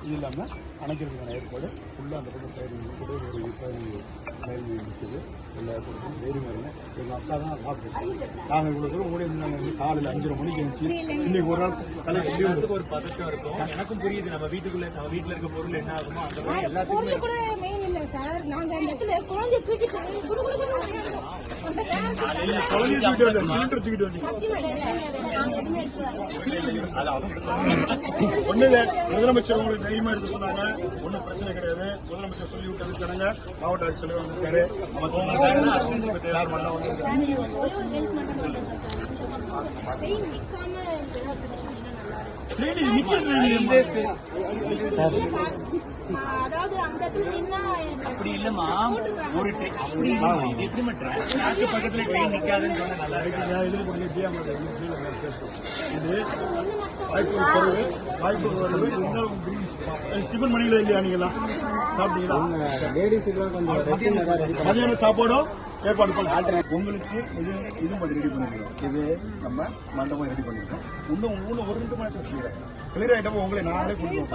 இது இல்லாமல் அணைக்கிறதுக்கான ஏற்பாடு ஃபுல்லாக அந்த பக்கம் சைடு கூட ஒரு ரயில் இருக்குது எல்லா இடத்துக்கும் வேறு மாதிரி எங்கள் அக்கா தான் ஆஃபீஸ். நாங்கள் இவ்வளோ தூரம் ஓடி இருந்தாங்க காலையில் 5:30 மணிக்கு இருந்துச்சு. இன்னைக்கு ஒரு நாள் தலைவருக்கு ஒரு பதட்டம் இருக்கும். எனக்கும் புரியுது, நம்ம வீட்டுக்குள்ள நம்ம வீட்டில் இருக்க பொருள் என்ன ஆகுமோ அந்த மாதிரி எல்லாத்துக்குமே கூட மெயின் இல்லை சார். நாங்கள் அந்த இடத்துல குழந்தைய தூக்கிட்டு சிலிண்டர் தூக்கிட்டு வந்து ஒண்ணு முதலமைச்சர் உங்களுக்கு தைரியமா இருக்க சொன்னாங்க. ஒன்னும் பிரச்சனை கிடையாது. முதலமைச்சர் சொல்லி விட்டது ஜனங்க. மாவட்ட ஆட்சியர் வந்திருக்காரு. அதாவது அந்த இடத்துல நின்னா அப்படி இல்லமா ஒரு அப்படி எப்படிமா ட்ராக்கு பக்கத்துல ட்ரெயின் நிக்காதுன்னு சொன்னா நல்லா இருக்கு. இது வாய்ப்பு குறைவு. டிஃபன் பண்ணிங்களா இல்லையா? நீங்களா சாப்பிட்டீங்களா? மதியான சாப்பாடும் ஏற்பாடு பண்ண உங்களுக்கு இது பண்ணி ரெடி பண்ணிருக்கோம். இது நம்ம மண்டபம் ரெடி பண்ணிருக்கோம். இன்னும் ஒரு 2 மணி நேரத்தில் கிளியர் ஆயிட்டப்போ உங்களை நாங்களே கொடுத்துருவோம்.